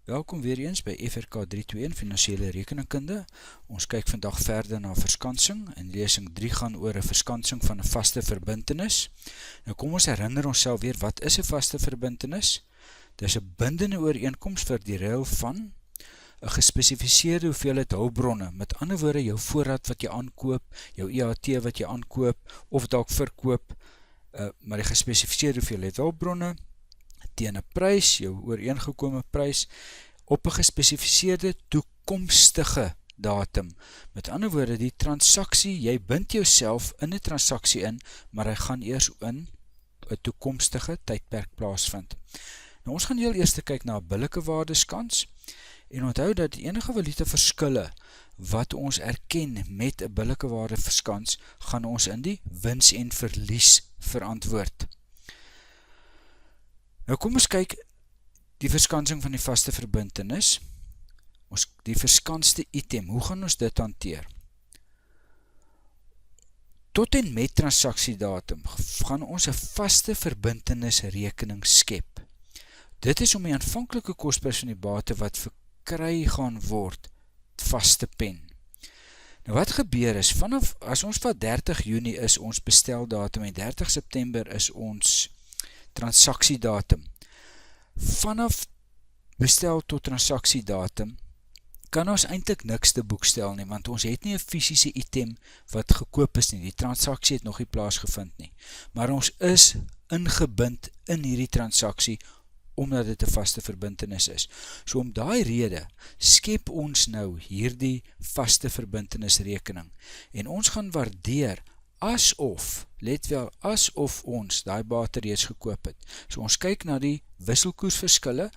Welkom weer eens by FRK 321 Finansiële Rekeningkunde. Ons kyk vandag verder na verskansing en lesing 3 gaan oor 'n verskansing van 'n vaste verbintenis. Nou kom ons herinner onsself weer, wat is 'n vaste verbintenis? Dis 'n bindende ooreenkoms vir die ruil van 'n gespesifiseerde hoeveelheid hulpbronne. Met ander woorde, jou voorraad wat jy aankoop, jou EAT wat jy aankoop of dalk verkoop, maar die gespesifiseerde hoeveelheid hulpbronne teen 'n prys, jou ooreengekome prys, op 'n gespesifiseerde toekomstige datum. Met ander woorde, die transaksie, jy bind jouself in 'n transaksie in, maar hy gaan eers in 'n toekomstige tydperk plaasvind. Nou, ons gaan heel eers kyk na 'n billike waardeskans, en onthou dat enige valuta verskille wat ons erken met 'n billike waardeverskans, gaan ons in die wins en verlies verantwoord. Nou kom ons kyk die verskansing van die vaste verbintenis, die verskanste item, hoe gaan ons dit hanteer? Tot en met transaksiedatum gaan ons 'n vaste verbintenisrekening skep. Dit is om die aanvanklike kosprys van die bate wat verkry gaan word, vas te pen. Nou wat gebeur is, as ons van 30 Junie is ons besteldatum en 30 September is ons transaksiedatum. Vanaf bestel tot transaksiedatum kan ons eintlik niks te boekstel nie, want ons het nie 'n fisiese item wat gekoop is nie, die transaksie het nog nie plaasgevind nie, maar ons is ingebind in hierdie transaksie omdat dit 'n vaste verbintenis is. So om daai rede skep ons nou hierdie vaste verbintenisrekening en ons gaan waardeer asof, let wel, asof ons daai bate reeds gekoop het. So ons kyk na die wisselkoersverskille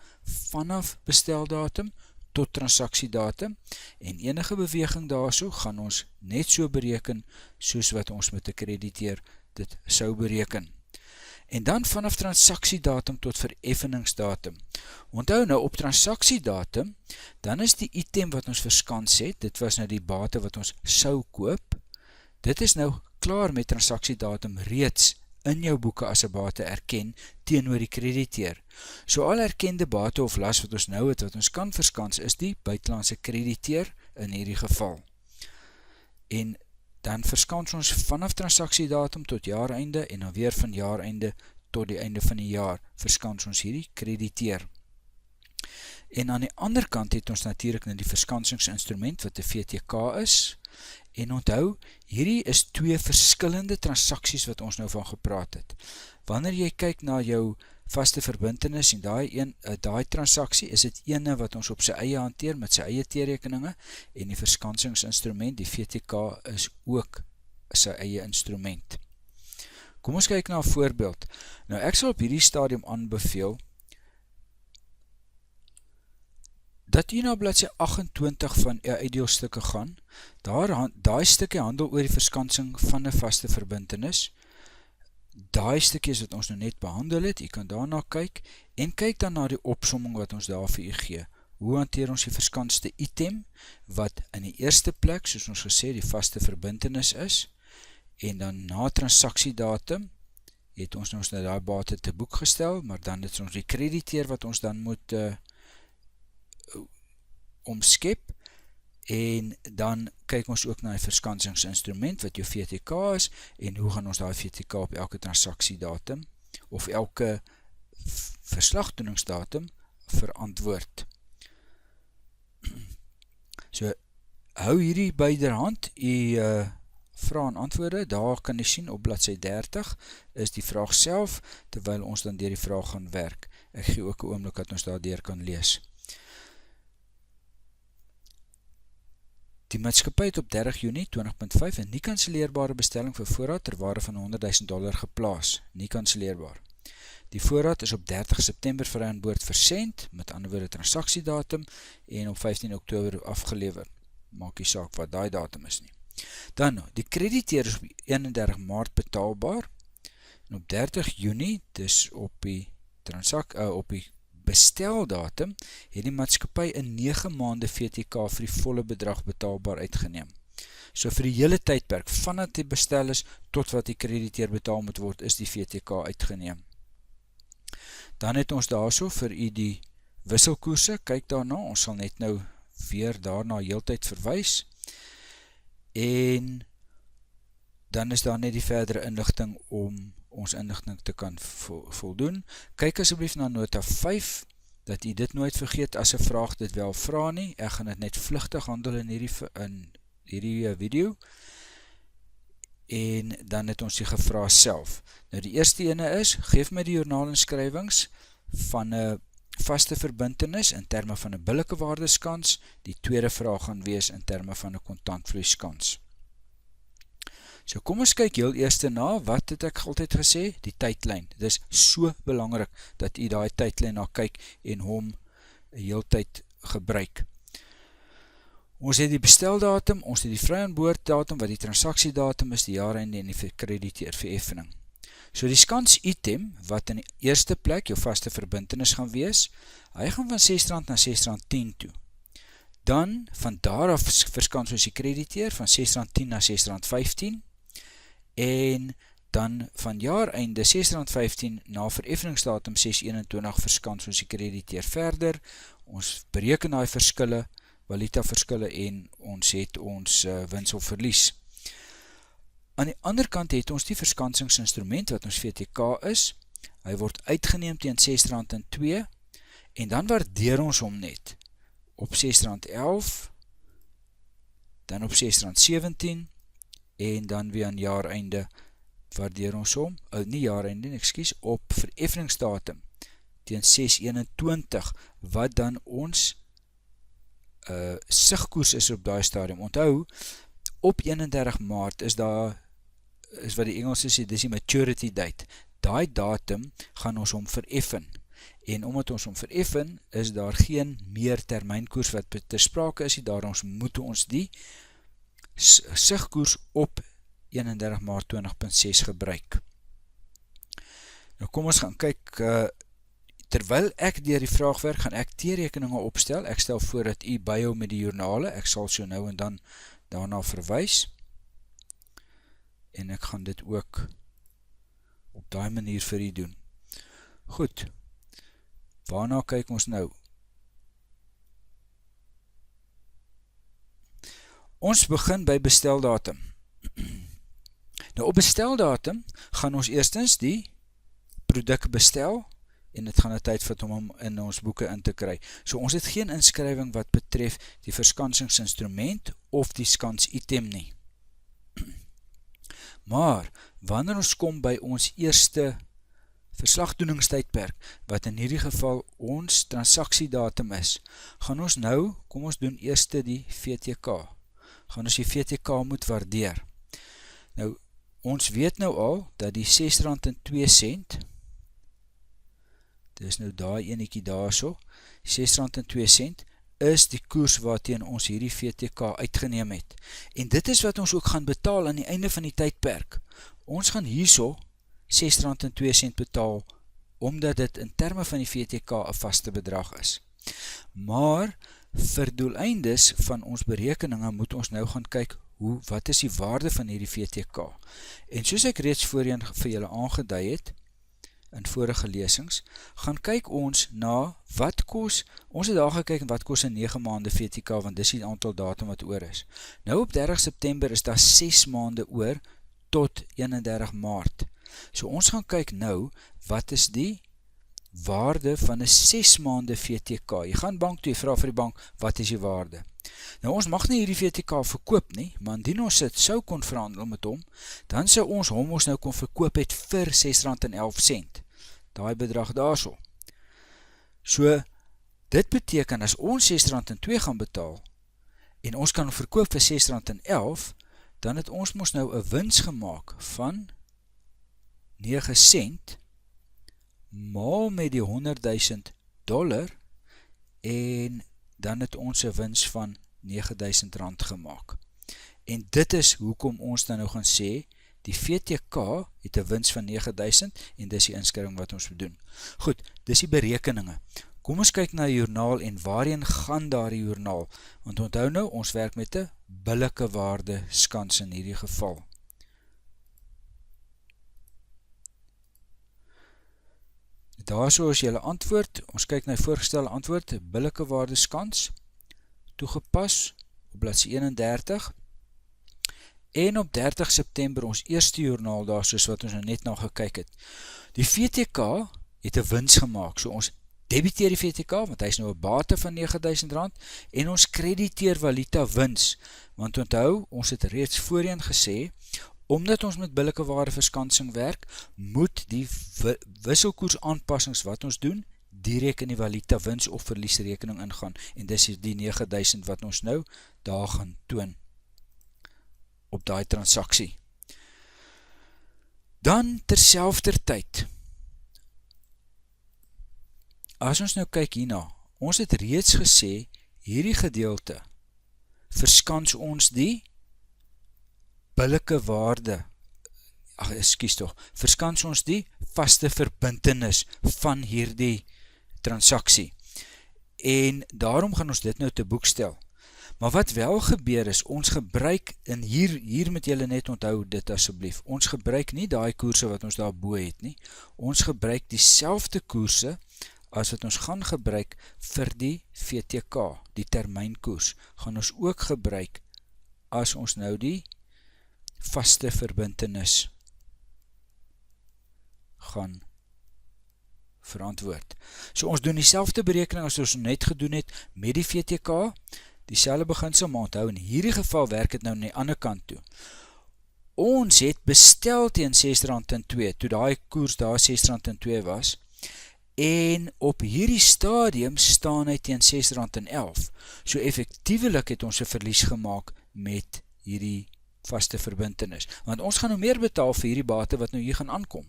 vanaf besteldatum tot transaksiedatum en enige beweging daarso gaan ons net so bereken soos wat ons met 'n krediteer dit sou bereken. En dan vanaf transaksiedatum tot vereffeningsdatum. Onthou nou, op transaksiedatum, dan is die item wat ons verskans het, dit was nou die bate wat ons sou koop, dit is nou klaar met transaksiedatum reeds in jou boeke as 'n bate erken teenoor die krediteer. So al erkende bate of las wat ons nou het, wat ons kan verskans, is die buitelandse krediteer in hierdie geval. En dan verskans ons vanaf transaksiedatum tot jaareinde en dan weer van jaareinde tot die einde van die jaar verskans ons hierdie krediteer. En aan die ander kant het ons natuurlik nou die verskansingsinstrument wat 'n VTK is. En onthou, hierdie is twee verskillende transaksies wat ons nou van gepraat het. Wanneer jy kyk na jou vaste verbintenis en daai transaksie, is dit ene wat ons op sy eie hanteer met sy eie teerekeninge en die verskansingsinstrument, die VTK, is ook sy eie instrument. Kom ons kyk na 'n voorbeeld. Nou ek sal op hierdie stadium aanbeveel dat jy na bladsy 28 van uitdeelstukke gaan. Daai stukkie handel oor die verskansing van 'n vaste verbintenis. Daai stukkies wat ons nou net behandel het, jy kan daarna kyk, en kyk dan na die opsomming wat ons daar vir u gee. Hoe hanteer ons die verskanste item, wat in die eerste plek, soos ons gesê, die vaste verbintenis is, en dan na transaksiedatum, het ons nou daai bate te boek gestel, maar dan het ons die krediteer wat ons dan moet omskep, en dan kyk ons ook na die verskansingsinstrument wat jou VTK is, en hoe gaan ons daai VTK op elke transaksiedatum, of elke verslagdoeningsdatum verantwoord. So, hou hierdie byderhand, vrae en antwoorde, daar kan jy sien op bladsy 30, is die vraag self, terwyl ons dan deur die vraag gaan werk. Ek gee ook 'n oomblik dat ons daardeur kan lees. Die maatskappy het op 30 Junie 20.5 'n nie kanselleerbare bestelling vir voorraad ter waarde van $100.000 geplaas, nie kanselleerbaar. Die voorraad is op 30 September vry aan boord versend, met ander woorde transaksiedatum, en op 15 Oktober afgelewer. Maak nie saak wat daai datum is nie. Dan, die krediteer is op 31 Maart betaalbaar, en op 30 Junie, dus op die besteldatum, het die maatskappy in 9 maande VTK vir die volle bedrag betaalbaar uitgeneem. So vir die hele tydperk, vanaf die bestel is, tot wat die krediteer betaal moet word, is die VTK uitgeneem. Dan het ons daarso vir u die wisselkoerse, kyk daarna, ons sal net nou weer daarna heeltyd verwys, en dan is daar net die verdere inligting om ons inligting te kan voldoen. Kyk asseblief na nota 5, dat jy dit nooit vergeet as 'n vraag dit wel vra nie. Ek gaan dit net vlugtig handel in hierdie video, en dan het ons die gevra self. Nou die eerste ene is, geef my die joernaalinskrywings van 'n vaste verbintenis in terme van 'n billike waardeskans. Die tweede vraag gaan wees in terme van 'n kontantvloeiskans. So kom ons kyk heel eers na, wat het ek altyd gesê? Die tydlyn. Dit is so belangrik dat jy daai tydlyn na kyk en hom heeltyd gebruik. Ons het die besteldatum, ons het die vry-aan-boord-datum, wat die transaksiedatum is, die jaareinde en die verkrediteer vereffening. So die skans item, wat in die eerste plek jou vaste verbintenis gaan wees, hy gaan van R6 na R6.10 toe. Dan, van daar af verskans ons die krediteer, van R6.10 na R6.15, en dan van jaareinde R6.15 na vereffeningsdatum 6/21 verskans ons die krediteer verder. Ons bereken die verskille, valuta verskille, en ons het ons wins of verlies. Aan die ander kant het ons die verskanssingsinstrument wat ons VTK is. Hy word uitgeneem teen R6.02 en dan waardeer ons hom net op R6.11, dan op R6.17 en dan weer aan jaareinde waardeer ons hom, nie jaareinde, ekskuus, op vereffeningsdatum teen 6/21, wat dan ons sigkoers is op daai stadium. Onthou, op 31 Maart is wat die Engelse sê, dis die maturity date. Daai datum gaan ons hom vereffen. En omdat ons hom vereffen, is daar geen meer termynkoers wat ter sprake is, daarom moet ons die sigkoers op 31 Maart 20.6 gebruik. Nou kom ons gaan kyk, terwyl ek deur die vraag werk, gaan ek T-rekeninge opstel. Ek stel voor dat u byhou met die joernale. Ek sal so nou en dan daarna verwys. En ek gaan dit ook op daai manier vir u doen. Goed. Waarna kyk ons nou? Ons begin by besteldatum. Nou op besteldatum gaan ons eerstens die produk bestel, en dit gaan 'n tyd vat om hom in ons boeke in te kry. So ons het geen inskrywing wat betref die verskanssingsinstrument of die skans item nie. Maar wanneer ons kom by ons eerste verslagdoeningstydperk, wat in hierdie geval ons transaksiedatum is, gaan ons nou, kom ons doen eerste die VTK. Gaan ons die VTK moet waardeer. Nou, ons weet nou al dat die R6.02, dis nou daai enetjie daarso, R6.02 is die koers waarteen ons hierdie VTK uitgeneem het. En dit is wat ons ook gaan betaal aan die einde van die tydperk. Ons gaan hierso R6.02 betaal, omdat dit in terme van die VTK 'n vaste bedrag is. Maar vir doeleindes van ons berekeninge moet ons nou gaan kyk, wat is die waarde van hierdie VTK? En soos ek reeds voorheen vir julle aangedui het, in vorige lesings, gaan kyk ons na wat kos, ons het daar gekyk wat kos in 9 maande VTK, want dis die aantal datum wat oor is. Nou op 30 September is daar 6 maande oor tot 31 Maart. So ons gaan kyk nou, wat is die waarde van 'n 6 maande VTK? Jy gaan bank toe, jy vra vir die bank, wat is die waarde? Nou ons mag nie hierdie VTK verkoop nie, maar indien ons dit sou kon verhandel met hom, dan sou ons hom nou kon verkoop het vir R6.11, daai bedrag daarso. So, dit beteken as ons R6.02 gaan betaal, en ons kan hom verkoop vir R6.11, dan het ons mos nou 'n wins gemaak van 9 sent, maal met die $100.000, en dan het ons 'n wins van R9.000 gemaak. En dit is hoekom ons dan nou gaan sê, die VTK het 'n wins van 9.000, en dis die inskrywing wat ons moet doen. Goed, dis die berekeninge. Kom ons kyk na die joernaal, en waarheen gaan daar die joernaal? Want onthou nou, ons werk met 'n billike waarde skans in hierdie geval. Daarso is julle antwoord, ons kyk na die voorgestelde antwoord, billike waardeskans, toegepas op bladsy 31, en op 30 September ons eerste joernaal daar, soos wat ons nou net na gekyk het. Die VTK het 'n wins gemaak, so ons debiteer die VTK, want hy is nou 'n bate van R9.000, en ons krediteer valuta wins, want onthou, ons het reeds voorheen gesê, omdat ons met billike waardeverskansing werk, moet die wisselkoers aanpassings wat ons doen, direk in die valuta wins of verliesrekening ingaan, en dis die 9.000 wat ons nou daar gaan toon op daai transaksie. Dan terselfdertyd, as ons nou kyk hierna, ons het reeds gesê, hierdie gedeelte verskans ons die billike waarde, verskans ons die vaste verbintenis van hierdie transaksie. En daarom gaan ons dit nou te boek stel. Maar wat wel gebeur is, ons gebruik, en hier moet julle net onthou dit asseblief, ons gebruik nie daai koerse wat ons daar bo het nie, ons gebruik dieselfde koerse as wat ons gaan gebruik vir die VTK, die termynkoers, gaan ons ook gebruik as ons nou die vaste verbintenis gaan verantwoord. So ons doen dieselfde berekening as ons net gedoen het met die VTK, dieselfde beginsel, maar onthou, in hierdie geval werk het nou aan die ander kant toe. Ons het bestel teen R6.02, toe daai koers daar R6.02 was, en op hierdie stadium staan hy teen R6.11. So effektiewelik het ons 'n verlies gemaak met hierdie vaste verbintenis. Want ons gaan nou meer betaal vir hierdie bate wat nou hier gaan aankom.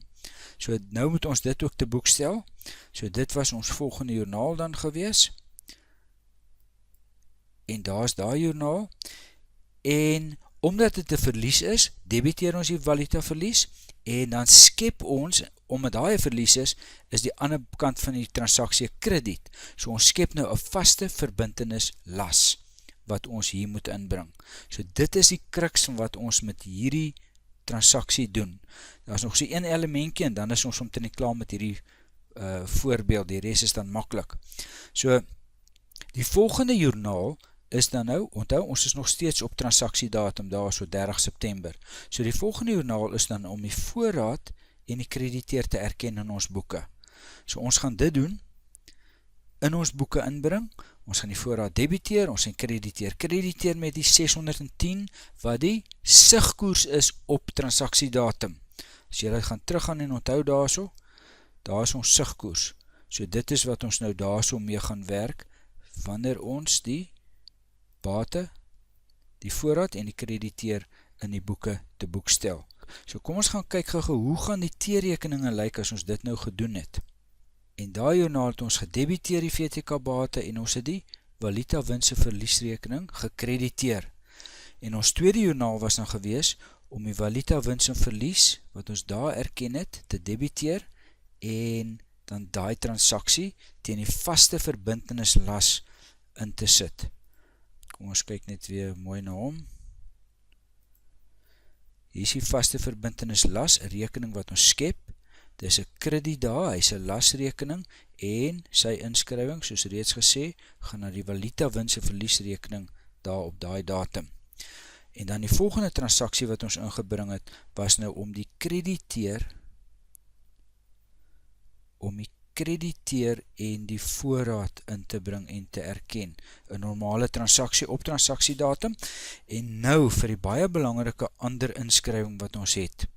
So nou moet ons dit ook te boek stel. So dit was ons volgende joernaal dan gewees. En daar is daai joernaal. En omdat dit 'n verlies is, debiteer ons die valuta verlies, en dan skep ons, omdat daai 'n verlies is die ander kant van die transaksie krediet. So ons skep nou 'n vaste verbintenis las, wat ons hier moet inbring. So dit is die kruks van wat ons met hierdie transaksie doen. Daar is nog so een elementjie, en dan is ons omtrent nie klaar met hierdie voorbeeld, die res is dan maklik. So, die volgende joernaal is dan nou, onthou, ons is nog steeds op transaksiedatum, daar so 30 September. So die volgende joernaal is dan om die voorraad en die krediteer te erken in ons boeke. So ons gaan dit doen, in ons boeke inbring, ons gaan die voorraad debiteer, ons gaan krediteer met die 610, wat die sigkoers is op transaksiedatum. As jy gaan teruggaan en onthou daarso, daar is ons sigkoers. So dit is wat ons nou daarso mee gaan werk, wanneer ons die bate, die voorraad en die krediteer in die boeke te boek stel. So kom ons gaan kyk gou, hoe gaan die teerekeninge lyk as ons dit nou gedoen het. En daai joernaal het ons gedebiteer die VTK bate en ons het die valuta winse verliesrekening gekrediteer. En ons tweede joernaal was dan gewees om die valuta wins en verlies wat ons daar erken het te debiteer en dan daai transaksie teen die vaste verbintenis las in te sit. Kom ons kyk net weer mooi na hom. Hier is die vaste verbintenis las, 'n rekening wat ons skep. Dis 'n krediet daar, hy is 'n lasrekening en sy inskrywing, soos reeds gesê, gaan na die valuta wins en verliesrekening daar op daai datum. En dan die volgende transaksie wat ons ingebring het, was nou om die krediteer en die voorraad in te bring en te erken. 'n normale transaksie op transaksiedatum en nou vir die baie belangrike ander inskrywing wat ons het.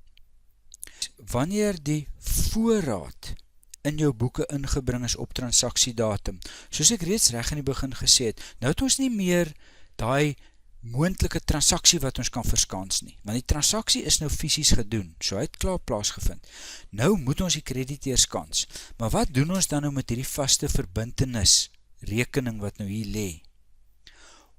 Wanneer die voorraad in jou boeke ingebring is op transaksiedatum, soos ek reeds reg in die begin gesê het, nou het ons nie meer daai moontlike transaksie wat ons kan verskans nie, want die transaksie is nou fisies gedoen, so hy het klaar plaasgevind. Nou moet ons die krediteer skans, maar wat doen ons dan nou met hierdie vaste verbintenis rekening wat nou hier lê?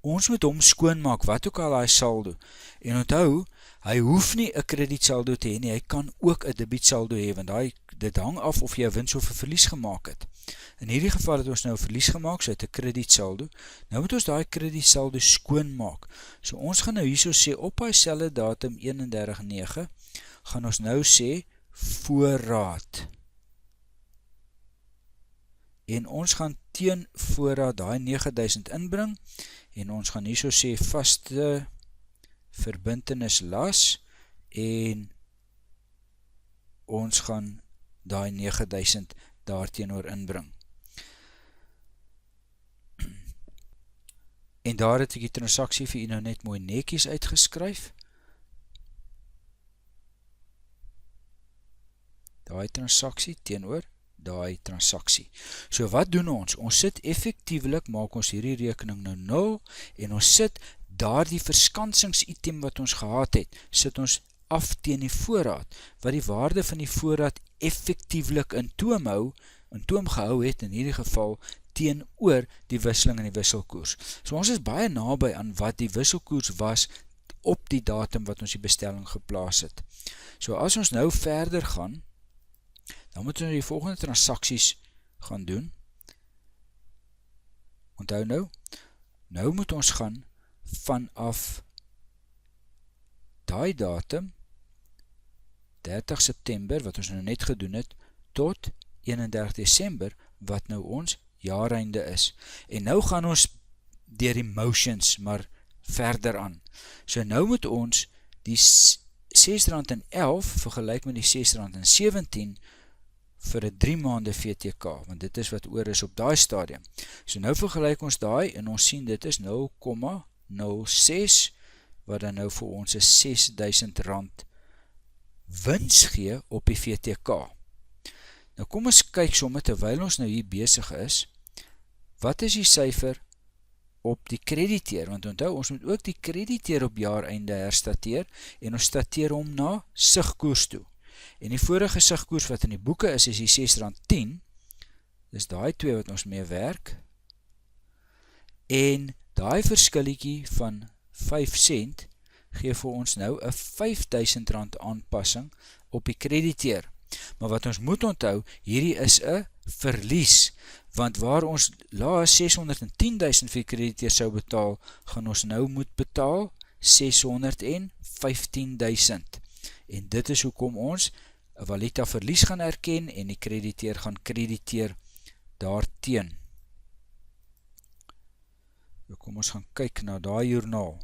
Ons moet hom skoonmaak, wat ook al hy saldo, en onthou, hy hoef nie 'n kredietsaldo te hê nie, hy kan ook 'n debietsaldo hê, want dit hang af of jy 'n wins of 'n verlies gemaak het. In hierdie geval het ons nou 'n verlies gemaak, so het 'n kredietsaldo. Nou moet ons daai kredietsaldo skoonmaak. So ons gaan nou hierso sê, op hy selfde datum 31/9, gaan ons nou sê, voorraad. en ons gaan teen voorraad daai 9000 inbring, en ons gaan hierso sê vaste verbintenis las, en ons gaan daai 9000 daarteenoor inbring. En daar het ek die transaksie vir u nou net mooi netjies uitgeskryf. Daai transaksie teenoor daai transaksie. So wat doen ons? Ons sit effektiewelik, maak ons hierdie rekening nou 0, en ons sit daardie verskansingsitem wat ons gehad het, sit ons af teen die voorraad, wat die waarde van die voorraad effektiewelik in toom gehou het, in hierdie geval, teenoor die wisseling in die wisselkoers. So ons is baie naby aan wat die wisselkoers was op die datum wat ons die bestelling geplaas het. So as ons nou verder gaan, dan moet ons die volgende transaksies gaan doen. Onthou nou moet ons gaan vanaf daai datum, 30 September, wat ons nou net gedoen het, tot 31 Desember, wat nou ons jaareinde is. En nou gaan ons deur die motions maar verder aan. So nou moet ons die R6.11 vergelyk met die R6.17 vir 'n 3 maande VTK, want dit is wat oor is op daai stadium. So nou vergelyk ons daai, en ons sien dit is 0,06, wat dan nou vir ons R6.000 wins gee op die VTK. Nou kom ons kyk sommer, terwyl ons nou hier besig is, wat is die syfer op die krediteer? Want onthou, ons moet ook die krediteer op jaareinde herstateer, en ons stateer hom na sigkoers toe. En die vorige sigkoers wat in die boeke is die R6.10, dis daai twee wat ons mee werk, en daai verskilletjie van 5 cent gee vir ons nou 'n R5.000 aanpassing op die krediteer. Maar wat ons moet onthou, hierdie is 'n verlies, want waar ons laas 610.000 vir krediteer sou betaal, gaan ons nou moet betaal 615.000. En dit is hoekom ons 'n valuta verlies gaan erken, en die krediteer gaan krediteer daarteen. Nou kom ons gaan kyk na daai joernaal.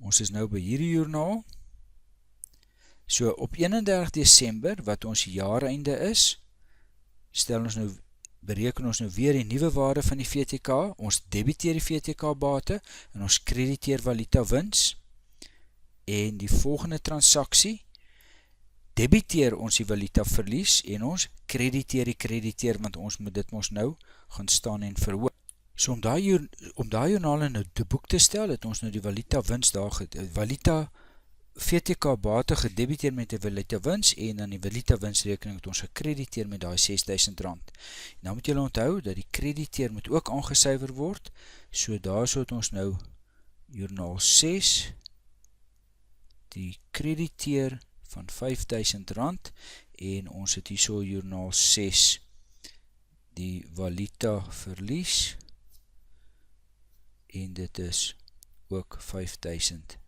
Ons is nou by hierdie joernaal. So op 31 Desember, wat ons jaareinde is, bereken ons nou weer die nuwe waarde van die VTK, ons debiteer die VTK bate, en ons krediteer valuta wins, en die volgende transaksie, debiteer ons die valuta verlies, en ons krediteer die krediteer, want ons moet dit mos nou gaan staan en verhoog. So om daai joernale nou te boek te stel, het ons nou die valuta wins daar, valuta VTK bate gedebiteer met die valuta wins, en dan die valuta winsrekening het ons gekrediteer met daai R6.000. Nou moet julle onthou dat die krediteer moet ook aangesuiwer word, so daar so het ons nou joernaal 6, die krediteer van R5.000, en ons het hier so joernaal 6, die valuta verlies, en dit is ook R5.000.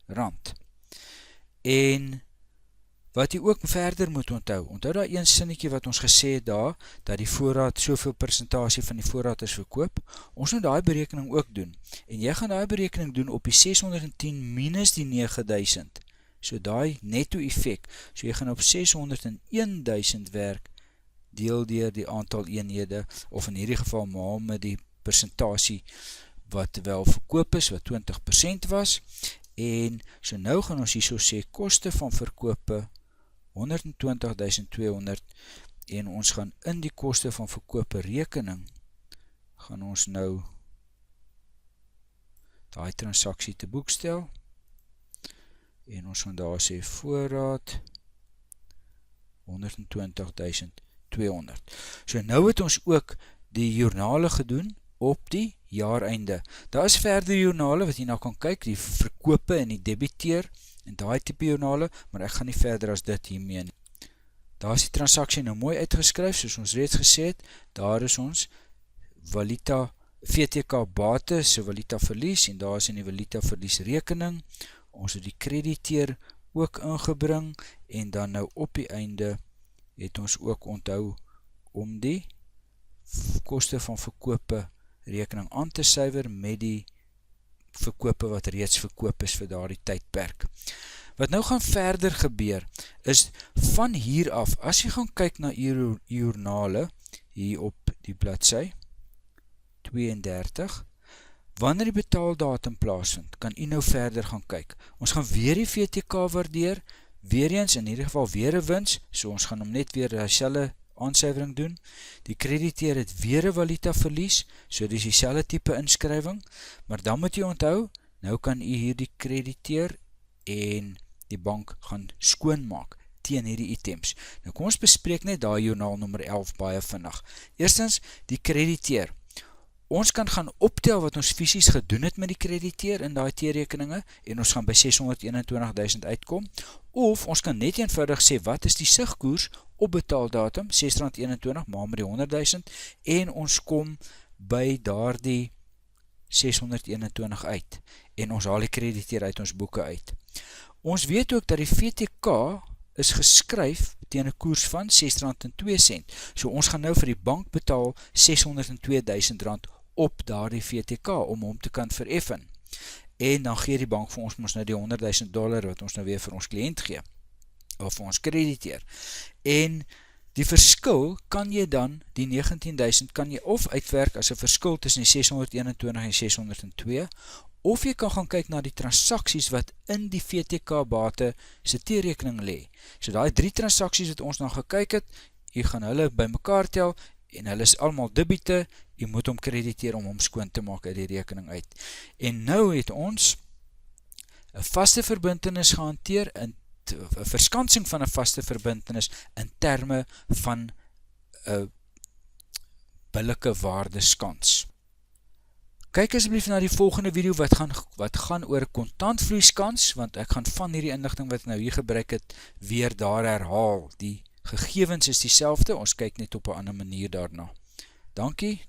En wat jy ook verder moet onthou daar een sinnetjie wat ons gesê het daar, dat die voorraad, soveel persentasie van die voorraad is verkoop, ons moet daai berekening ook doen, en jy gaan daai berekening doen op die 610 minus die 9000, so daai netto effek, so jy gaan op 601.000 werk, deel deur die aantal eenhede, of in hierdie geval maal met die persentasie wat wel verkoop is, wat 20% was, en so nou gaan ons hierso sê, koste van verkope 120.200, en ons gaan in die koste van verkope rekening, gaan ons nou daai transaksie te boek stel, en ons gaan daar sê voorraad 120.200. So nou het ons ook die joernale gedoen op die jaareinde. Daar is verder joernale wat jy nou kan kyk, die verkope en die debiteer, en daai tipe joernale, maar ek gaan nie verder as dit hiermee nie. Daar is die transaksie nou mooi uitgeskryf, soos ons reeds gesê het, daar is ons valuta VTK bate, so valuta verlies, en daar is in die valuta verlies rekening, ons het die krediteer ook ingebring, en dan nou op die einde het ons ook onthou om die koste van verkope rekening aan te suiwer met die verkope wat reeds verkoop is vir daardie tydperk. Wat nou gaan verder gebeur, is van hier af, as jy gaan kyk na u joernale, hier op die bladsy 32, wanneer die betaaldatum plaasvind, kan u nou verder gaan kyk. Ons gaan weer die VTK waardeer, weer eens, in hierdie geval weer 'n wins, so ons gaan hom net weer dieselfde aansuiwering doen. Die krediteer het weer 'n valuta verlies, so dis dieselfde tipe inskrywing, maar dan moet jy onthou, nou kan u hierdie krediteer en die bank gaan skoonmaak teen hierdie items. Nou kom ons bespreek net daai joernaal nommer 11 baie vinnig. Eerstens, die krediteer. Ons kan gaan optel wat ons fisies gedoen het met die krediteer in daai T-rekeninge en ons gaan by 621.000 uitkom, of ons kan net eenvoudig sê wat is die sigkoers op betaaldatum, R6.21 maal met die 100.000 en ons kom by daardie 621 uit en ons haal die krediteer uit ons boeke uit. Ons weet ook dat die VTK is geskryf teen 'n koers van R6.02, so ons gaan nou vir die bank betaal R602.000 op daardie VTK om hom te kan vereffen. En dan gee die bank vir ons nou die $100.000 wat ons nou weer vir ons kliënt gee, of vir ons krediteer. En die verskil kan jy dan, die 19.000 kan jy of uitwerk as 'n verskil tussen die 621 en 602, of jy kan gaan kyk na die transaksies wat in die VTK-bate se T-rekening lê. So daai 3 transaksies wat ons dan gekyk het, jy gaan hulle bymekaar tel, en hulle is almal debiete, jy moet hom krediteer om hom skoon te maak uit die rekening uit. En nou het ons 'n vaste verbintenis gehanteer, 'n verskansing van 'n vaste verbintenis in terme van 'n billike waardeskans. Kyk asseblief na die volgende video wat gaan oor kontantvloeiskans, want ek gaan van hierdie inligting wat ek nou hier gebruik het, weer daar herhaal. Die gegevens is dieselfde, ons kyk net op 'n ander manier daarna. Dankie.